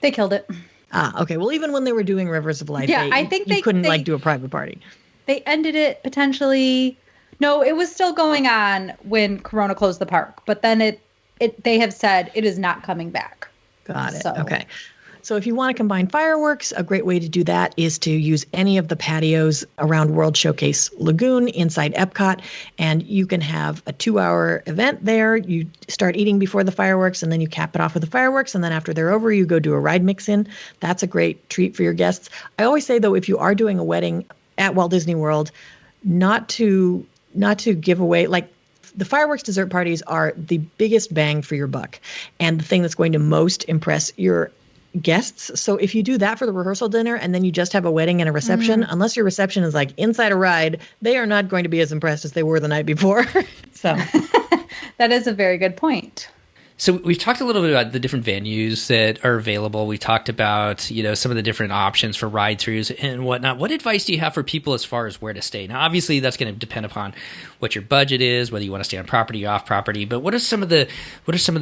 They killed it. Ah, okay. Well, even when they were doing Rivers of Light, I think you couldn't do a private party. They ended it potentially. No, it was still going on when Corona closed the park, but then they have said it is not coming back. Got it. Okay. So if you want to combine fireworks, a great way to do that is to use any of the patios around World Showcase Lagoon inside Epcot, and you can have a 2-hour event there. You start eating before the fireworks, and then you cap it off with the fireworks, and then after they're over, you go do a ride mix-in. That's a great treat for your guests. I always say, though, if you are doing a wedding at Walt Disney World, not to give away, the fireworks dessert parties are the biggest bang for your buck and the thing that's going to most impress your guests. So if you do that for the rehearsal dinner and then you just have a wedding and a reception, unless your reception is inside a ride, they are not going to be as impressed as they were the night before. So that is a very good point. So we've talked a little bit about the different venues that are available. We talked about, some of the different options for ride-throughs and whatnot. What advice do you have for people as far as where to stay? Now, obviously, that's going to depend upon what your budget is, whether you want to stay on property, off property. But what are some of the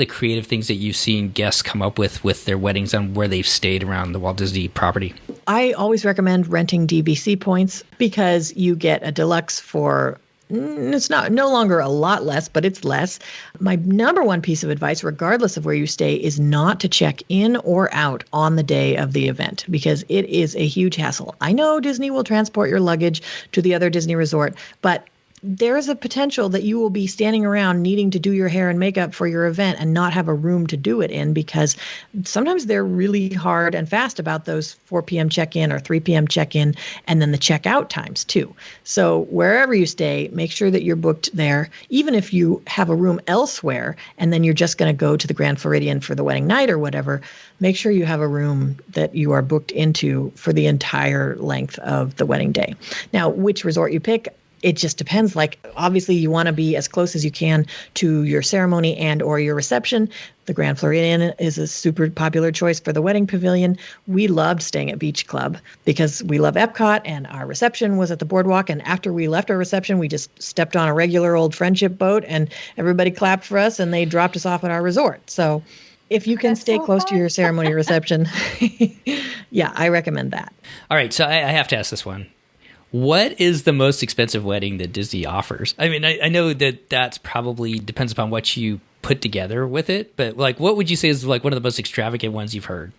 creative things that you've seen guests come up with their weddings on where they've stayed around the Walt Disney property? I always recommend renting DVC points because you get a deluxe for it's no longer a lot less, but it's less. My number one piece of advice, regardless of where you stay, is not to check in or out on the day of the event because it is a huge hassle. I know Disney will transport your luggage to the other Disney resort, but there is a potential that you will be standing around needing to do your hair and makeup for your event and not have a room to do it in because sometimes they're really hard and fast about those 4 p.m. check-in or 3 p.m. check-in and then the check-out times too. So wherever you stay, make sure that you're booked there. Even if you have a room elsewhere and then you're just going to go to the Grand Floridian for the wedding night or whatever, make sure you have a room that you are booked into for the entire length of the wedding day. Now, which resort you pick, it just depends. Obviously, you want to be as close as you can to your ceremony and or your reception. The Grand Floridian is a super popular choice for the wedding pavilion. We loved staying at Beach Club because we love Epcot, and our reception was at the boardwalk. And after we left our reception, we just stepped on a regular old friendship boat, and everybody clapped for us, and they dropped us off at our resort. So if you can stay close to your ceremony reception, yeah, I recommend that. All right, so I have to ask this one. What is the most expensive wedding that Disney offers? I mean, I know that that's probably depends upon what you put together with it, but what would you say is one of the most extravagant ones you've heard?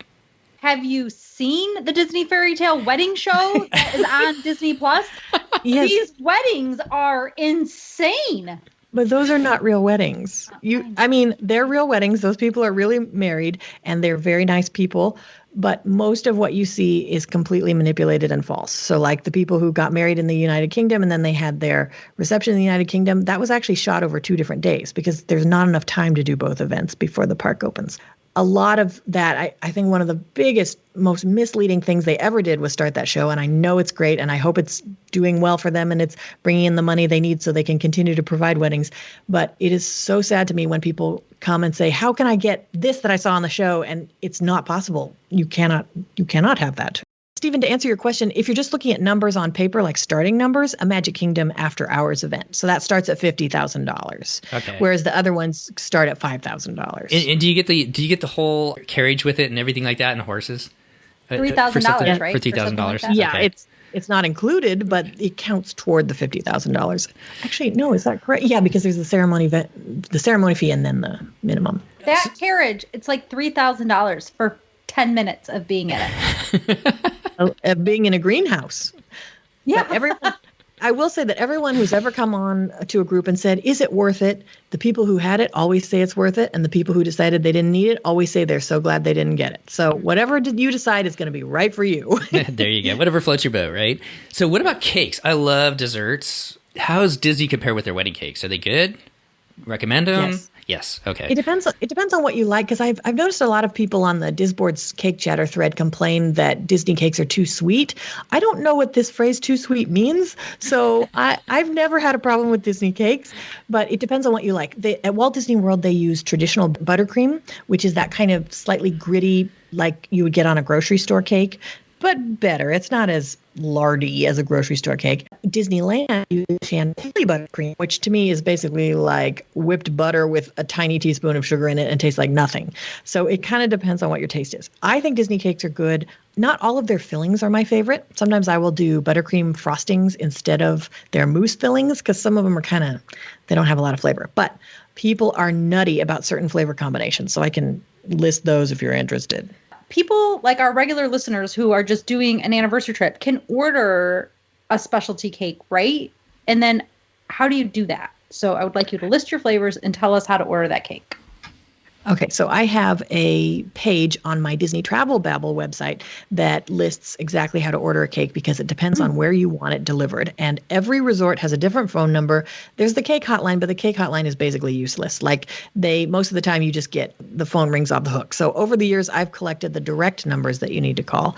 Have you seen the Disney Fairy Tale wedding show that is on Disney Plus? Yes. These weddings are insane. But those are not real weddings. I mean, they're real weddings. Those people are really married and they're very nice people. But most of what you see is completely manipulated and false. So like the people who got married in the United Kingdom and then they had their reception in the United Kingdom, that was actually shot over 2 different days because there's not enough time to do both events before the park opens. A lot of that, I think one of the biggest, most misleading things they ever did was start that show. And I know it's great and I hope it's doing well for them and it's bringing in the money they need so they can continue to provide weddings. But it is so sad to me when people come and say, how can I get this that I saw on the show? And it's not possible. You cannot have that. Stephen, to answer your question, if you're just looking at numbers on paper, like starting numbers, a Magic Kingdom after hours event. So that starts at $50,000. Okay. Whereas the other ones start at $5,000. And do you get the whole carriage with it and everything like that and horses? $3,000, right? For $3,000. Like yeah, okay. it's not included, but it counts toward the $50,000. Actually, no, is that correct? Yeah, because there's the ceremony fee and then the minimum. That carriage, it's like $3,000 for 10 minutes of being in it. Being in a greenhouse. Yeah. But I will say that everyone who's ever come on to a group and said, is it worth it? The people who had it always say it's worth it. And the people who decided they didn't need it always say they're so glad they didn't get it. So whatever you decide is going to be right for you. There you go. Whatever floats your boat, right? So what about cakes? I love desserts. How does Disney compare with their wedding cakes? Are they good? Recommend them? Yes. Yes. Okay. It depends on what you like, because I've noticed a lot of people on the Disboard's Cake Chatter thread complain that Disney cakes are too sweet. I don't know what this phrase "too sweet" means, so I've never had a problem with Disney cakes, but it depends on what you like. At Walt Disney World, they use traditional buttercream, which is that kind of slightly gritty, like you would get on a grocery store cake, but better. It's not as lardy as a grocery store cake. Disneyland uses chantilly buttercream, which to me is basically like whipped butter with a tiny teaspoon of sugar in it and tastes like nothing. So it kind of depends on what your taste is. I think Disney cakes are good. Not all of their fillings are my favorite. Sometimes I will do buttercream frostings instead of their mousse fillings because some of them are they don't have a lot of flavor. But people are nutty about certain flavor combinations, so I can list those if you're interested. People like our regular listeners who are just doing an anniversary trip can order a specialty cake, right? And then how do you do that? So I would like you to list your flavors and tell us how to order that cake. Okay, so I have a page on my Disney Travel Babble website that lists exactly how to order a cake because it depends on where you want it delivered. And every resort has a different phone number. There's the cake hotline, but the cake hotline is basically useless. Like most of the time you just get the phone rings off the hook. So over the years, I've collected the direct numbers that you need to call.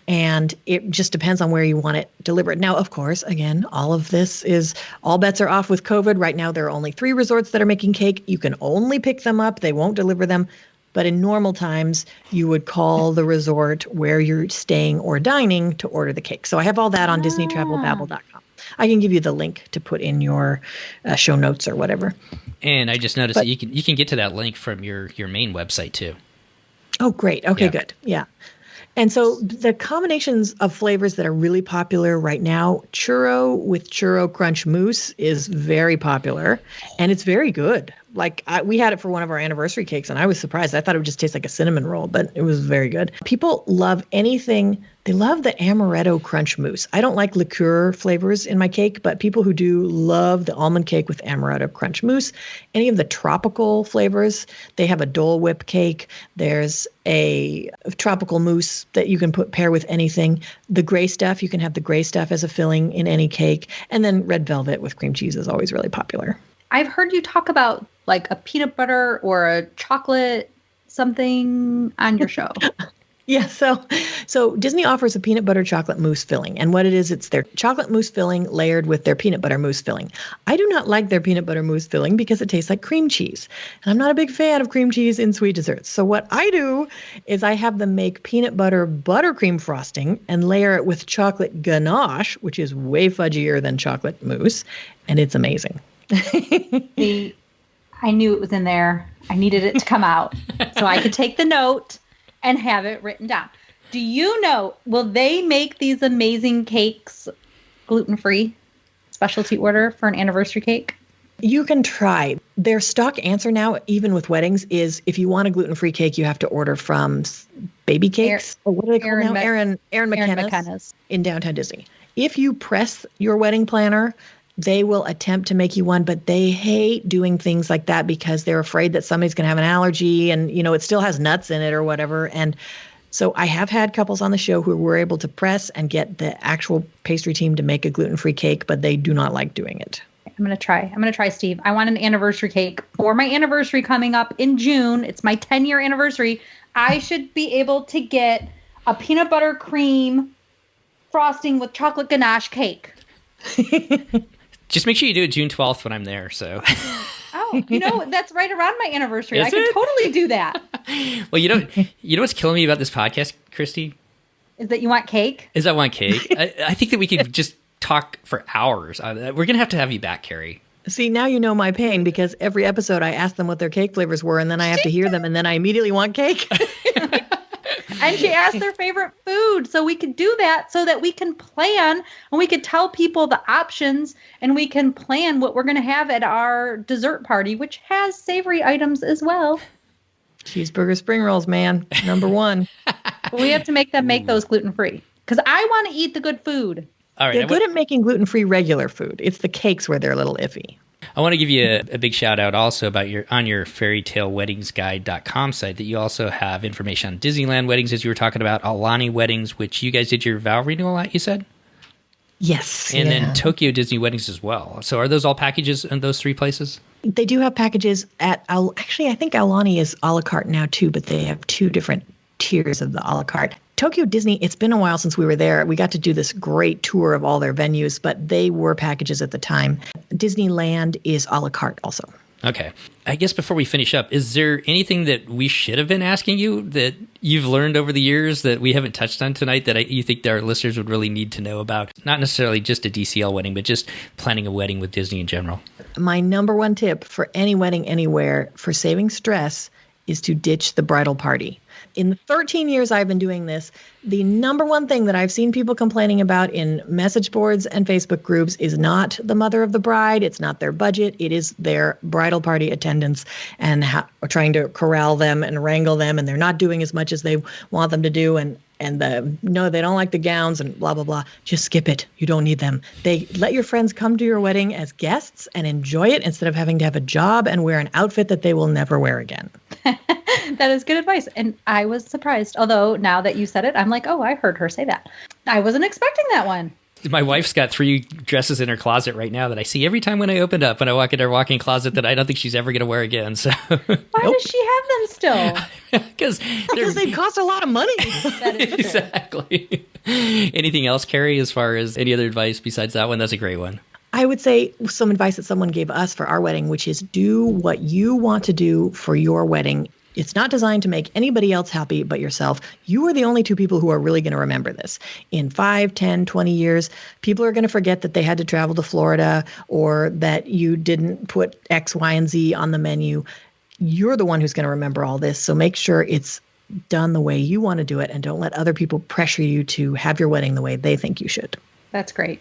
And it just depends on where you want it delivered. Now, of course, again, all bets are off with COVID. Right now, there are only 3 resorts that are making cake. You can only pick them up. They won't deliver them. But in normal times, you would call the resort where you're staying or dining to order the cake. So I have all that on DisneyTravelBabble.com. I can give you the link to put in your show notes or whatever. And I just noticed that you can get to that link from your main website too. Oh, great. Okay, Yeah. good. Yeah. And so the combinations of flavors that are really popular right now, churro with churro crunch mousse is very popular, and it's very good. Like we had it for one of our anniversary cakes, and I was surprised. I thought it would just taste like a cinnamon roll, but it was very good. People love anything. They love the amaretto crunch mousse. I don't like liqueur flavors in my cake, but people who do love the almond cake with amaretto crunch mousse. Any of the tropical flavors, they have a Dole Whip cake. There's a tropical mousse that you can pair with anything. The gray stuff, you can have the gray stuff as a filling in any cake. And then red velvet with cream cheese is always really popular. I've heard you talk about like a peanut butter or a chocolate something on your show. Yeah, so Disney offers a peanut butter chocolate mousse filling. And what it is, it's their chocolate mousse filling layered with their peanut butter mousse filling. I do not like their peanut butter mousse filling because it tastes like cream cheese. And I'm not a big fan of cream cheese in sweet desserts. So what I do is I have them make peanut butter buttercream frosting and layer it with chocolate ganache, which is way fudgier than chocolate mousse. And it's amazing. See, I knew it was in there. I needed it to come out so I could take the note and have it written down. Do you know, will they make these amazing cakes gluten-free, specialty order for an anniversary cake? You can try. Their stock answer now, even with weddings, is if you want a gluten-free cake, you have to order from Baby Cakes. Or what do they call now? Erin McKenna's in downtown Disney. If you press your wedding planner they will attempt to make you one, but they hate doing things like that because they're afraid that somebody's going to have an allergy and, it still has nuts in it or whatever. And so I have had couples on the show who were able to press and get the actual pastry team to make a gluten-free cake, but they do not like doing it. I'm going to try, Steve. I want an anniversary cake for my anniversary coming up in June. It's my 10-year anniversary. I should be able to get a peanut butter cream frosting with chocolate ganache cake. Just make sure you do it June 12th when I'm there. So. Oh, that's right around my anniversary. Is I can totally do that. Well, you know what's killing me about this podcast, Christy? Is that you want cake? Is I want cake. I think that we could just talk for hours. We're going to have you back, Carrie. See, now you know my pain because every episode I ask them what their cake flavors were and then I have to hear them and then I immediately want cake. And she asked their favorite food. So we could do that so that we can plan and we could tell people the options and we can plan what we're going to have at our dessert party, which has savory items as well. Cheeseburger spring rolls, man. Number one. But we have to make them make those gluten-free because I want to eat the good food. All right, they're good at making gluten-free regular food. It's the cakes where they're a little iffy. I want to give you a big shout out also about your fairytaleweddingsguide.com site that you also have information on Disneyland weddings, as you were talking about, Aulani weddings, which you guys did your vow renewal at, you said? Yes. And then Tokyo Disney weddings as well. So are those all packages in those three places? They do have packages at, actually, I think Aulani is a la carte now too, but they have two different tiers of the a la carte. Tokyo Disney, it's been a while since we were there. We got to do this great tour of all their venues, but they were packages at the time. Disneyland is a la carte also. Okay. I guess before we finish up, is there anything that we should have been asking you that you've learned over the years that we haven't touched on tonight that you think our listeners would really need to know about? Not necessarily just a DCL wedding, but just planning a wedding with Disney in general. My number one tip for any wedding anywhere for saving stress is to ditch the bridal party. In the 13 years I've been doing this, the number one thing that I've seen people complaining about in message boards and Facebook groups is not the mother of the bride. It's not their budget. It is their bridal party attendants and trying to corral them and wrangle them. And they're not doing as much as they want them to do. No, they don't like the gowns and blah, blah, blah. Just skip it. You don't need them. They let your friends come to your wedding as guests and enjoy it instead of having to have a job and wear an outfit that they will never wear again. That is good advice. And I was surprised. Although now that you said it, I'm like, oh, I heard her say that. I wasn't expecting that one. My wife's got 3 dresses in her closet right now that I see every time when I open up, when I walk into her walk-in closet that I don't think she's ever going to wear again. So why does she have them still? Because they cost a lot of money. That is true. Exactly. Anything else, Carrie, as far as any other advice besides that one? That's a great one. I would say some advice that someone gave us for our wedding, which is do what you want to do for your wedding. It's not designed to make anybody else happy but yourself. You are the only 2 people who are really going to remember this. In 5, 10, 20 years, people are going to forget that they had to travel to Florida or that you didn't put X, Y, and Z on the menu. You're the one who's going to remember all this. So make sure it's done the way you want to do it and don't let other people pressure you to have your wedding the way they think you should. That's great.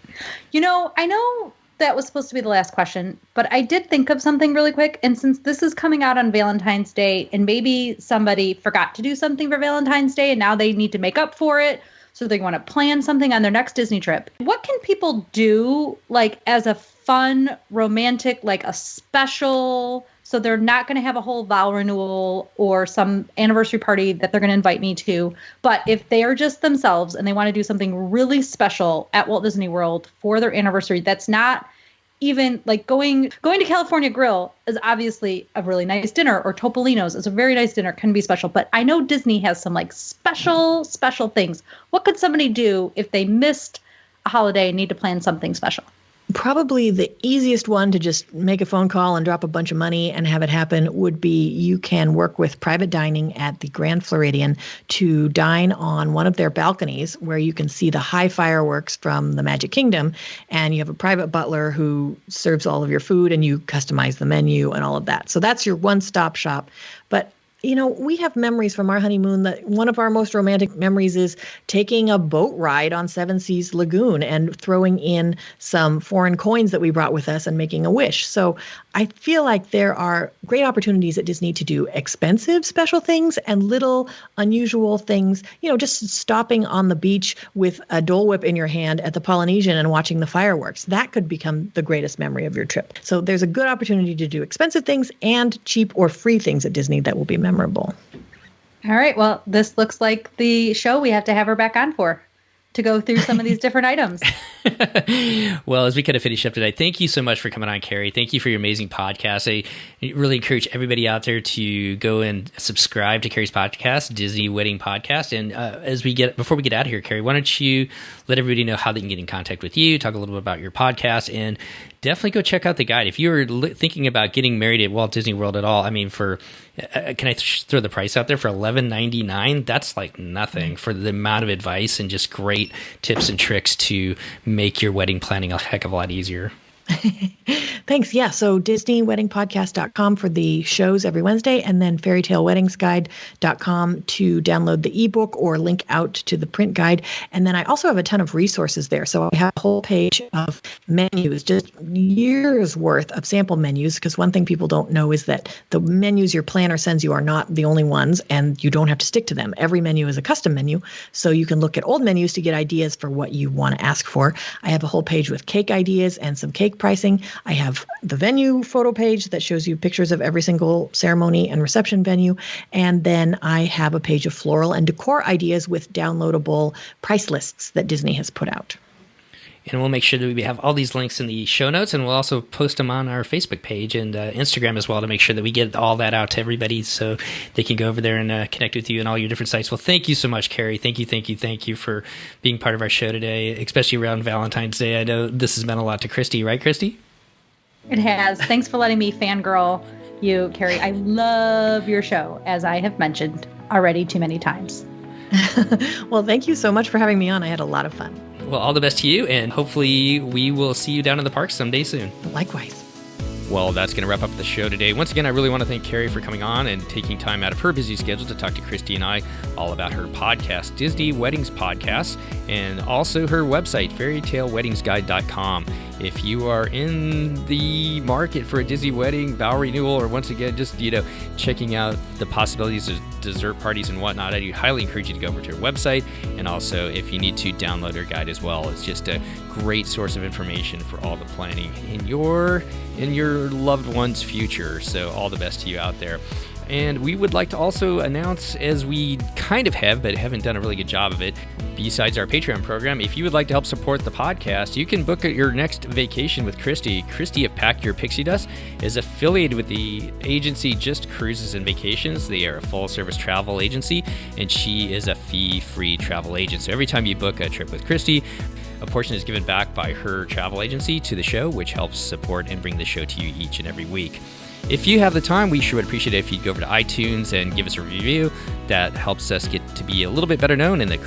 I know that was supposed to be the last question, but I did think of something really quick. And since this is coming out on Valentine's Day and maybe somebody forgot to do something for Valentine's Day and now they need to make up for it, so they want to plan something on their next Disney trip, what can people do like as a fun, romantic, like a special, so they're not going to have a whole vow renewal or some anniversary party that they're going to invite me to. But if they are just themselves and they want to do something really special at Walt Disney World for their anniversary, that's not even like going to California Grill is obviously a really nice dinner, or Topolino's is a very nice dinner, can be special. But I know Disney has some like special things. What could somebody do if they missed a holiday and need to plan something special? Probably the easiest one to just make a phone call and drop a bunch of money and have it happen would be you can work with private dining at the Grand Floridian to dine on one of their balconies where you can see the high fireworks from the Magic Kingdom, and you have a private butler who serves all of your food and you customize the menu and all of that. So that's your one-stop shop. But we have memories from our honeymoon that one of our most romantic memories is taking a boat ride on Seven Seas Lagoon and throwing in some foreign coins that we brought with us and making a wish. So I feel like there are great opportunities at Disney to do expensive special things and little unusual things, just stopping on the beach with a Dole Whip in your hand at the Polynesian and watching the fireworks. That could become the greatest memory of your trip. So there's a good opportunity to do expensive things and cheap or free things at Disney that will be memorable. All right. Well, this looks like the show we have to have her back on for, to go through some of these different items. Well, as we kind of finish up today, thank you so much for coming on, Carrie. Thank you for your amazing podcast. I really encourage everybody out there to go and subscribe to Carrie's podcast, Disney Wedding Podcast. And before we get out of here, Carrie, why don't you let everybody know how they can get in contact with you, talk a little bit about your podcast, and definitely go check out the guide. If you're thinking about getting married at Walt Disney World at all, I mean, can I throw the price out there for $11.99? That's like nothing for the amount of advice and just great tips and tricks to make your wedding planning a heck of a lot easier. Thanks. Yeah. So DisneyWeddingPodcast.com for the shows every Wednesday, and then FairyTaleWeddingsGuide.com to download the ebook or link out to the print guide. And then I also have a ton of resources there. So I have a whole page of menus, just years worth of sample menus, because one thing people don't know is that the menus your planner sends you are not the only ones, and you don't have to stick to them. Every menu is a custom menu. So you can look at old menus to get ideas for what you want to ask for. I have a whole page with cake ideas and some cake pricing. I have the venue photo page that shows you pictures of every single ceremony and reception venue. And then I have a page of floral and decor ideas with downloadable price lists that Disney has put out. And we'll make sure that we have all these links in the show notes, and we'll also post them on our Facebook page and Instagram as well to make sure that we get all that out to everybody so they can go over there and connect with you and all your different sites. Well, thank you so much, Carrie. Thank you for being part of our show today, especially around Valentine's Day. I know this has meant a lot to Christy, right, Christy? It has. Thanks for letting me fangirl you, Carrie. I love your show, as I have mentioned already too many times. Well, thank you so much for having me on. I had a lot of fun. Well, all the best to you, and hopefully we will see you down in the park someday soon. Likewise. Well, that's going to wrap up the show today. Once again, I really want to thank Carrie for coming on and taking time out of her busy schedule to talk to Christy and I all about her podcast, Disney Weddings Podcast, and also her website, FairyTaleWeddingsGuide.com. If you are in the market for a Disney wedding, vow renewal, or once again, just, checking out the possibilities of dessert parties and whatnot, I do highly encourage you to go over to her website. And also, if you need to download her guide as well, it's just a great source of information for all the planning in your loved one's future. So all the best to you out there. And we would like to also announce, as we kind of have, but haven't done a really good job of it, besides our Patreon program, if you would like to help support the podcast, you can book your next vacation with Christy. Christy of Pack Your Pixie Dust is affiliated with the agency Just Cruises and Vacations. They are a full-service travel agency, and she is a fee-free travel agent. So every time you book a trip with Christy, a portion is given back by her travel agency to the show, which helps support and bring the show to you each and every week. If you have the time, we sure would appreciate it if you'd go over to iTunes and give us a review. That helps us get to be a little bit better known in the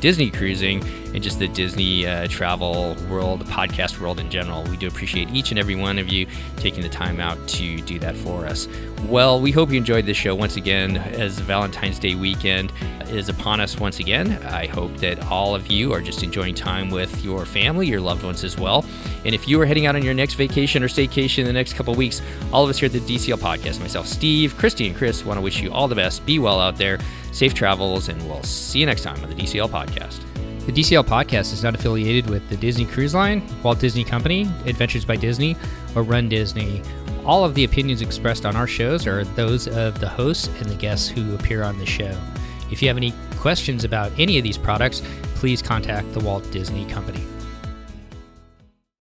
Disney cruising, and just the Disney travel world, podcast world in general. We do appreciate each and every one of you taking the time out to do that for us. Well, we hope you enjoyed this show once again, as Valentine's Day weekend is upon us once again. I hope that all of you are just enjoying time with your family, your loved ones as well. And if you are heading out on your next vacation or staycation in the next couple of weeks, all of us here at the DCL Podcast, myself, Steve, Christy, and Chris, want to wish you all the best. Be well out there, safe travels, and we'll see you next time on the DCL Podcast. The DCL Podcast is not affiliated with the Disney Cruise Line, Walt Disney Company, Adventures by Disney, or Run Disney. All of the opinions expressed on our shows are those of the hosts and the guests who appear on the show. If you have any questions about any of these products, please contact the Walt Disney Company.